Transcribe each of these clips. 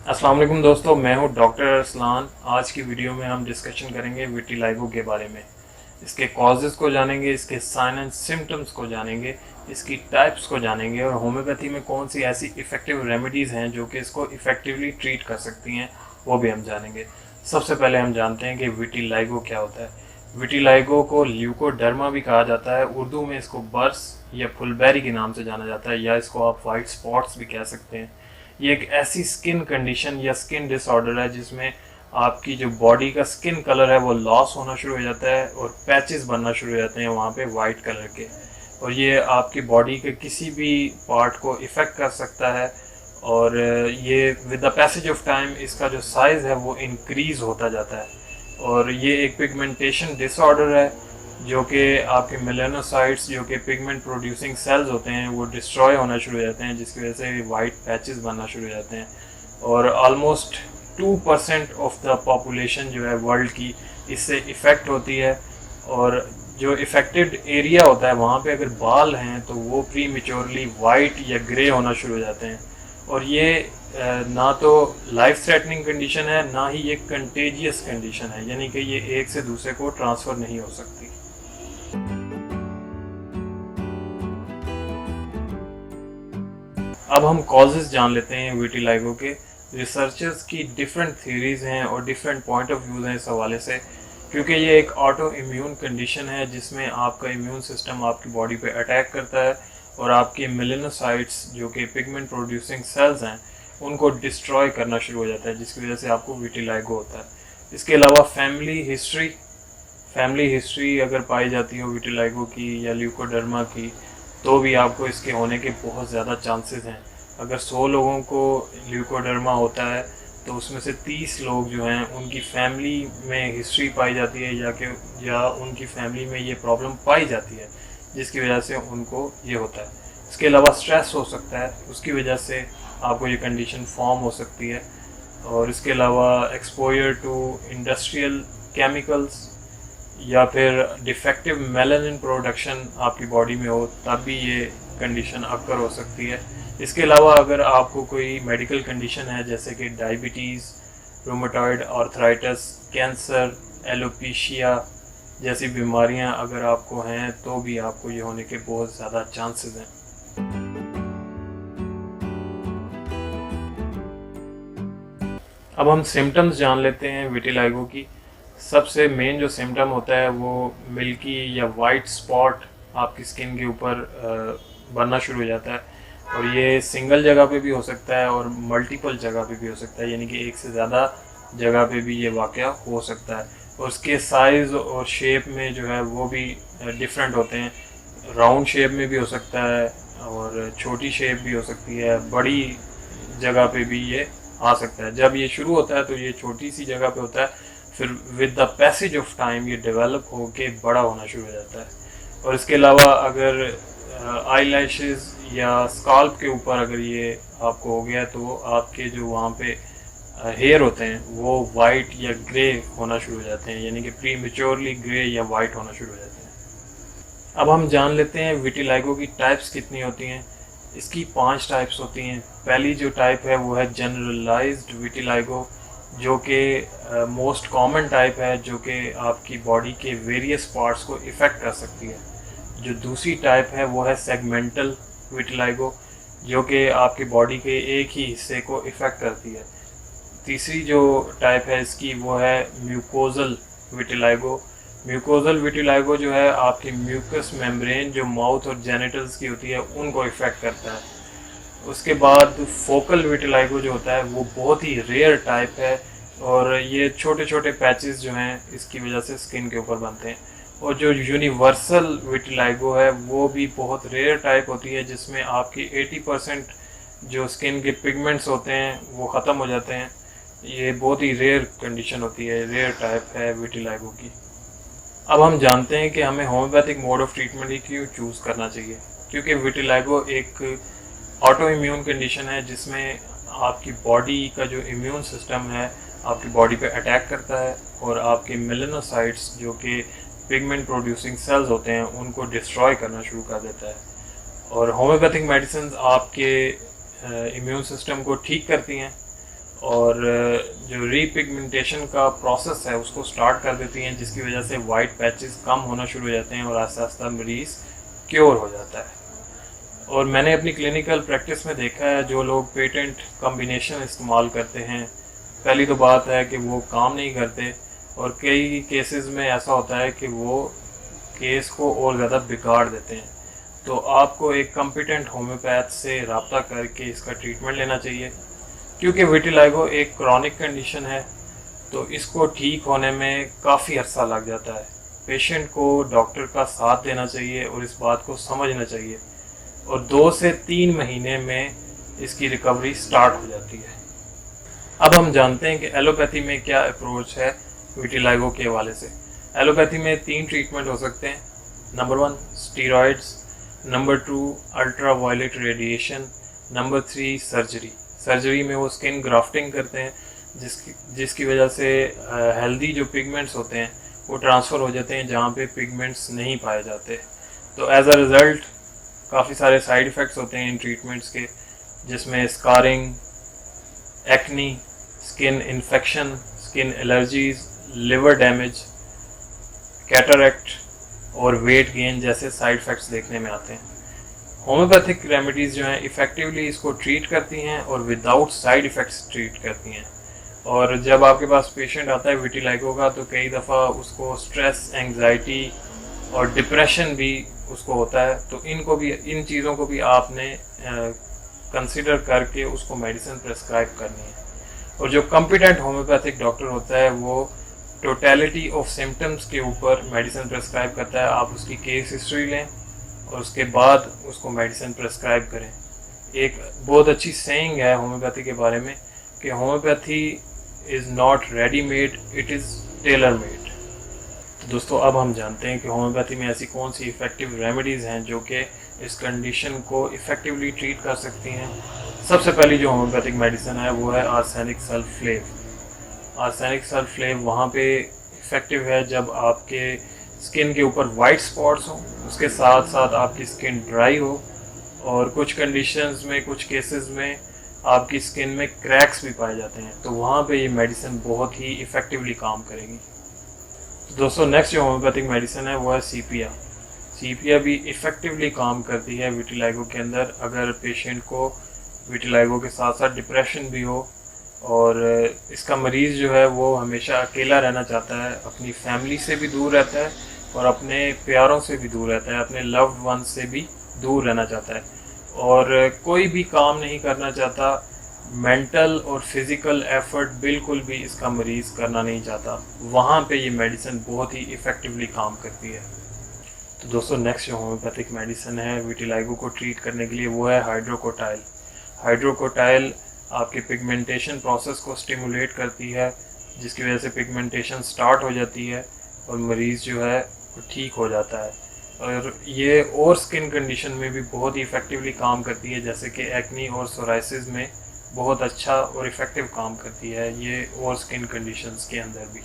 अस्सलाम वालेकुम दोस्तों, मैं हूं डॉक्टर अरसलान। आज की वीडियो में हम डिस्कशन करेंगे विटिलाइगो के बारे में। इसके कॉजेज़ को जानेंगे, इसके साइन एंड सिम्टम्स को जानेंगे, इसकी टाइप्स को जानेंगे और होम्योपैथी में कौन सी ऐसी इफ़ेक्टिव रेमेडीज़ हैं जो कि इसको इफ़ेक्टिवली ट्रीट कर सकती हैं, वो भी हम जानेंगे। सबसे पहले हम जानते हैं कि विटिलाइगो क्या होता है। विटिलाइगो को ल्यूकोडर्मा भी कहा जाता है, उर्दू में इसको बर्स या फुलबेरी के नाम से जाना जाता है, या इसको आप वाइट स्पॉट्स भी कह सकते हैं। ये एक ऐसी स्किन कंडीशन या स्किन डिसऑर्डर है जिसमें आपकी जो बॉडी का स्किन कलर है वो लॉस होना शुरू हो जाता है और पैचेस बनना शुरू हो जाते हैं वहाँ पे वाइट कलर के, और ये आपकी बॉडी के किसी भी पार्ट को इफ़ेक्ट कर सकता है। और ये with the passage of time इसका जो साइज़ है वो इंक्रीज़ होता जाता है, और ये एक पिगमेंटेशन डिसऑर्डर है जो कि आपके मेलानोसाइट्स जो कि पिगमेंट प्रोड्यूसिंग सेल्स होते हैं वो डिस्ट्रॉय होना शुरू हो जाते हैं, जिसकी वजह से वाइट पैचेस बनना शुरू हो जाते हैं। और ऑलमोस्ट 2% ऑफ द पॉपुलेशन जो है वर्ल्ड की इससे इफ़ेक्ट होती है। और जो इफ़ेक्टेड एरिया होता है वहाँ पे अगर बाल हैं तो वो प्री मेच्योरली वाइट या ग्रे होना शुरू हो जाते हैं। और ये ना तो लाइफ थ्रेटनिंग कंडीशन है, ना ही ये कंटेजियस कंडीशन है, यानी कि ये एक से दूसरे को ट्रांसफ़र नहीं हो सकती। अब हम कॉजेज़ जान लेते हैं विटिलाइगो के। रिसर्चर्स की डिफरेंट थ्योरीज़ हैं और डिफरेंट पॉइंट ऑफ व्यूज़ हैं इस हवाले से, क्योंकि ये एक ऑटो इम्यून कंडीशन है जिसमें आपका इम्यून सिस्टम आपकी बॉडी पे अटैक करता है और आपके मेलानोसाइट्स जो कि पिगमेंट प्रोड्यूसिंग सेल्स हैं उनको डिस्ट्रॉय करना शुरू हो जाता है, जिसकी वजह से आपको विटिलाइगो होता है। इसके अलावा फैमिली हिस्ट्री अगर पाई जाती हो विटिलाइगो की या ल्यूकोडर्मा की, तो भी आपको इसके होने के बहुत ज़्यादा चांसेस हैं। अगर 100 लोगों को ल्यूकोडर्मा होता है तो उसमें से 30 लोग जो हैं उनकी फैमिली में हिस्ट्री पाई जाती है या उनकी फैमिली में ये प्रॉब्लम पाई जाती है, जिसकी वजह से उनको ये होता है। इसके अलावा स्ट्रेस हो सकता है, उसकी वजह से आपको ये कंडीशन फॉर्म हो सकती है। और इसके अलावा एक्सपोजर टू इंडस्ट्रियल केमिकल्स या फिर डिफेक्टिव मेलानिन प्रोडक्शन आपकी बॉडी में हो, तब भी ये कंडीशन अक्कर हो सकती है। इसके अलावा अगर आपको कोई मेडिकल कंडीशन है जैसे कि diabetes, rheumatoid arthritis, cancer, alopecia जैसी बीमारियां अगर आपको हैं तो भी आपको ये होने के बहुत ज़्यादा चांसेस हैं। अब हम सिम्टम्स जान लेते हैं विटिलाइगो की। सबसे मेन जो सिम्टम होता है वो मिल्की या वाइट स्पॉट आपकी स्किन के ऊपर बनना शुरू हो जाता है, और ये सिंगल जगह पे भी हो सकता है और मल्टीपल जगह पे भी हो सकता है, यानी कि एक से ज़्यादा जगह पे भी ये वाक़या हो सकता है। और उसके साइज़ और शेप में जो है वो भी डिफरेंट होते हैं। राउंड शेप में भी हो सकता है और छोटी शेप भी हो सकती है, बड़ी जगह पे भी ये आ सकता है। जब ये शुरू होता है तो ये छोटी सी जगह पे होता है, फिर with the passage of time ये डेवलप होके बड़ा होना शुरू हो जाता है। और इसके अलावा अगर आई लैशेज़ या स्काल्प के ऊपर अगर ये आपको हो गया तो आपके जो वहाँ पे हेयर होते हैं वो वाइट या ग्रे होना शुरू हो जाते हैं, यानी कि प्री मेच्योरली ग्रे या वाइट होना शुरू हो जाते हैं। अब हम जान लेते हैं विटिलाइगो की टाइप्स कितनी होती हैं। इसकी 5 टाइप्स होती हैं। पहली जो टाइप है वो है जनरलाइज्ड विटिलाइगो, जो कि मोस्ट कॉमन टाइप है, जो कि आपकी बॉडी के वेरियस पार्ट्स को इफ़ेक्ट कर सकती है। जो दूसरी टाइप है वो है सेगमेंटल विटिलाइगो, जो कि आपकी बॉडी के एक ही हिस्से को इफ़ेक्ट करती है। तीसरी जो टाइप है इसकी वो है म्यूकोजल विटिलाइगो। म्यूकोजल विटिलाइगो जो है आपकी म्यूकस मेम्ब्रेन जो माउथ और जेनिटल्स की होती है उनको इफ़ेक्ट करता है। उसके बाद फोकल विटिलाइगो जो होता है वो बहुत ही रेयर टाइप है, और ये छोटे छोटे पैचेस जो हैं इसकी वजह से स्किन के ऊपर बनते हैं। और जो यूनिवर्सल विटिलाइगो है वो भी बहुत रेयर टाइप होती है, जिसमें आपकी 80% जो स्किन के पिगमेंट्स होते हैं वो ख़त्म हो जाते हैं। ये बहुत ही रेयर कंडीशन होती है, रेयर टाइप है विटिलाइगो की। अब हम जानते हैं कि हमें होम्योपैथिक मोड ऑफ ट्रीटमेंट ही क्यों चूज़ करना चाहिए, क्योंकि विटिलाइगो एक ऑटो इम्यून कंडीशन है जिसमें आपकी बॉडी का जो इम्यून सिस्टम है आपकी बॉडी पे अटैक करता है और आपके मेलानोसाइट्स जो कि पिगमेंट प्रोड्यूसिंग सेल्स होते हैं उनको डिस्ट्रॉय करना शुरू कर देता है। और होम्योपैथिक मेडिसिन आपके इम्यून सिस्टम को ठीक करती हैं और जो रीपिगमेंटेशन का प्रोसेस है उसको स्टार्ट कर देती हैं, जिसकी वजह से वाइट पैचेस कम होना शुरू हो जाते हैं और आहिस्ता आहिस्ता मरीज़ क्योर हो जाता है। और मैंने अपनी क्लिनिकल प्रैक्टिस में देखा है, जो लोग पेटेंट कॉम्बिनेशन इस्तेमाल करते हैं, पहली तो बात है कि वो काम नहीं करते, और कई केसेस में ऐसा होता है कि वो केस को और ज़्यादा बिगाड़ देते हैं। तो आपको एक कॉम्पिटेंट होम्योपैथ से रब्ता करके इसका ट्रीटमेंट लेना चाहिए, क्योंकि विटिलाइगो एक क्रॉनिक कंडीशन है, तो इसको ठीक होने में काफ़ी अर्सा लग जाता है। पेशेंट को डॉक्टर का साथ देना चाहिए और इस बात को समझना चाहिए, और 2 से 3 महीने में इसकी रिकवरी स्टार्ट हो जाती है। अब हम जानते हैं कि एलोपैथी में क्या अप्रोच है विटिलाइगो के हवाले से। एलोपैथी में 3 ट्रीटमेंट हो सकते हैं। Number 1 steroids, number 2 ultra violet radiation, number 3 surgery. Surgery में वो स्किन ग्राफ्टिंग करते हैं, जिसकी वजह से हेल्दी जो पिगमेंट्स होते हैं वो ट्रांसफ़र हो जाते हैं जहाँ पे पिगमेंट्स नहीं पाए जाते। तो एज अ रिज़ल्ट काफ़ी सारे साइड इफ़ेक्ट्स होते हैं इन ट्रीटमेंट्स के, जिसमें scarring, acne, skin infection, skin allergies, liver damage, cataract और वेट गेन जैसे साइड इफ़ेक्ट्स देखने में आते हैं। होम्योपैथिक रेमेडीज़ जो हैं इफ़ेक्टिवली इसको ट्रीट करती हैं और विदाउट साइड इफ़ेक्ट्स ट्रीट करती हैं। और जब आपके पास पेशेंट आता है विटिलाइगो का, तो कई दफ़ा उसको स्ट्रेस, एंग्जाइटी और डिप्रेशन भी उसको होता है। तो इन चीज़ों को भी आपने कंसिडर करके उसको मेडिसिन प्रेस्क्राइब करनी है। और जो कॉम्पिटेंट होम्योपैथिक डॉक्टर होता है वो टोटलिटी ऑफ सिम्टम्स के ऊपर मेडिसिन प्रेस्क्राइब करता है। आप उसकी केस हिस्ट्री लें और उसके बाद उसको मेडिसिन प्रेस्क्राइब करें। एक बहुत अच्छी सेइंग है होम्योपैथी के बारे में कि homeopathy is not readymade, it is tailor made. तो दोस्तों, अब हम जानते हैं कि होम्योपैथी में ऐसी कौन सी इफ़ेक्टिव रेमेडीज़ हैं जो कि इस कंडीशन को इफ़ेक्टिवली ट्रीट कर सकती हैं। सबसे पहली जो होम्योपैथिक मेडिसिन है वो है आर्सेनिक सल्फेट। आर्सेनिक सल्फेट वहाँ पे इफ़ेक्टिव है जब आपके स्किन के ऊपर वाइट स्पॉट्स हों, उसके साथ साथ आपकी स्किन ड्राई हो, और कुछ कंडीशंस में, कुछ केसेस में आपकी स्किन में क्रैक्स भी पाए जाते हैं, तो वहाँ पे ये मेडिसिन बहुत ही इफ़ेक्टिवली काम करेगी। तो दोस्तों, नेक्स्ट जो होम्योपैथिक मेडिसिन है वो है सीपिया। सीपिया भी इफ़ेक्टिवली काम करती है विटिलाइगो के अंदर, अगर पेशेंट को विटिलाइगो के साथ साथ डिप्रेशन भी हो, और इसका मरीज़ जो है वो हमेशा अकेला रहना चाहता है, अपनी फैमिली से भी दूर रहता है और अपने प्यारों से भी दूर रहता है, अपने लव्ड वन से भी दूर रहना चाहता है, और कोई भी काम नहीं करना चाहता। मेंटल और फिज़िकल एफर्ट बिल्कुल भी इसका मरीज़ करना नहीं चाहता। वहाँ पे ये मेडिसिन बहुत ही इफ़ेक्टिवली काम करती है। तो दोस्तों, नेक्स्ट जो होम्योपैथिक मेडिसिन है विटिलाइगो को ट्रीट करने के लिए वो है हाइड्रोकोटाइल। हाइड्रोकोटाइल आपके पिगमेंटेशन प्रोसेस को स्टिमुलेट करती है, जिसकी वजह से पिगमेंटेशन स्टार्ट हो जाती है और मरीज़ जो है वो ठीक हो जाता है। और ये और स्किन कंडीशन में भी बहुत ही इफ़ेक्टिवली काम करती है, जैसे कि एक्नी और सोराइसिस में बहुत अच्छा और इफ़ेक्टिव काम करती है ये, और स्किन कंडीशंस के अंदर भी।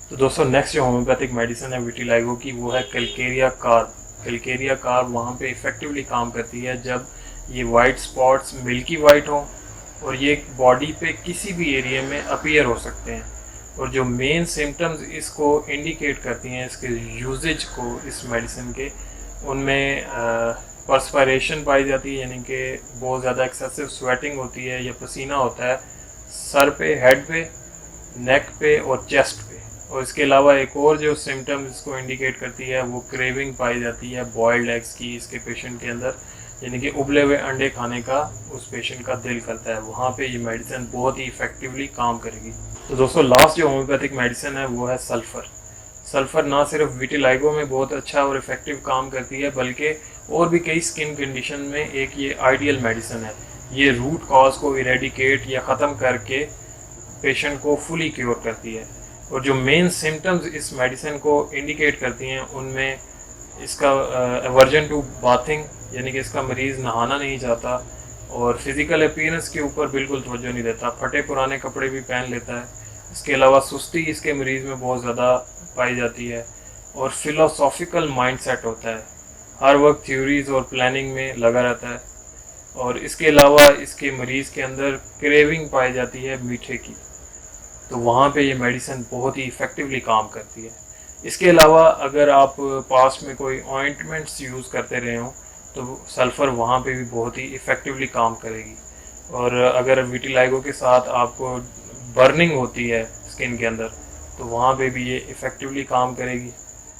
तो दोस्तों, नेक्स्ट जो होम्योपैथिक मेडिसिन है विटिलाइगो की वो है कैलकेरिया कार्ब। कैलकेरिया कार्ब वहाँ पे इफ़ेक्टिवली काम करती है जब ये वाइट स्पॉट्स मिल्की वाइट हों और ये बॉडी पे किसी भी एरिया में अपीयर हो सकते हैं। और जो मेन सिम्टम्स इसको इंडिकेट करती हैं, इसके यूजेज को, इस मेडिसिन के, उनमें पर्सपायरेशन पाई जाती है, यानी कि बहुत ज़्यादा एक्सेसिव स्वेटिंग होती है या पसीना होता है सर पे, हेड पे, नेक पे और चेस्ट पे। और इसके अलावा एक और जो सिम्टम्स इसको इंडिकेट करती है वो क्रेविंग पाई जाती है बॉयल्ड एग्स की इसके पेशेंट के अंदर, यानी कि उबले हुए अंडे खाने का उस पेशेंट का दिल करता है। वहाँ पे ये मेडिसिन बहुत ही इफ़ेक्टिवली काम करेगी। तो दोस्तों, लास्ट जो होम्योपैथिक मेडिसिन है वो है सल्फ़र। सल्फ़र ना सिर्फ विटिलाइगो में बहुत अच्छा और इफ़ेक्टिव काम करती है, बल्कि और भी कई स्किन कंडीशन में एक ये आइडियल मेडिसिन है। ये रूट कॉज को इरेडिकेट या ख़त्म करके पेशेंट को फुली क्योर करती है। और जो मेन सिम्टम्स इस मेडिसिन को इंडिकेट करती हैं उनमें इसका एवर्जन टू बाथिंग, यानी कि इसका मरीज़ नहाना नहीं चाहता, और फिज़िकल अपीयरेंस के ऊपर बिल्कुल तवज्जो नहीं देता, फटे पुराने कपड़े भी पहन लेता है। इसके अलावा सुस्ती इसके मरीज़ में बहुत ज़्यादा पाई जाती है, और फ़िलोसॉफ़िकल माइंडसेट होता है, हर वक्त थ्योरीज़ और प्लानिंग में लगा रहता है। और इसके अलावा इसके मरीज़ के अंदर क्रेविंग पाई जाती है मीठे की, तो वहाँ पे ये मेडिसिन बहुत ही इफ़ेक्टिवली काम करती है। इसके अलावा अगर आप पास्ट में कोई ऑइंटमेंट्स यूज़ करते रहे हों तो सल्फ़र वहाँ पे भी बहुत ही इफ़ेक्टिवली काम करेगी। और अगर विटिलाइगो के साथ आपको बर्निंग होती है स्किन के अंदर तो वहाँ पे भी ये इफ़ेक्टिवली काम करेगी।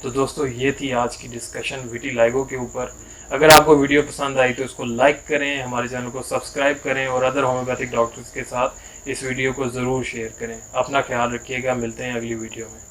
तो दोस्तों ये थी आज की डिस्कशन विटिलाइगो के ऊपर। अगर आपको वीडियो पसंद आई तो इसको लाइक करें, हमारे चैनल को सब्सक्राइब करें और अदर होम्योपैथिक डॉक्टर्स के साथ इस वीडियो को ज़रूर शेयर करें। अपना ख्याल रखिएगा, मिलते हैं अगली वीडियो में।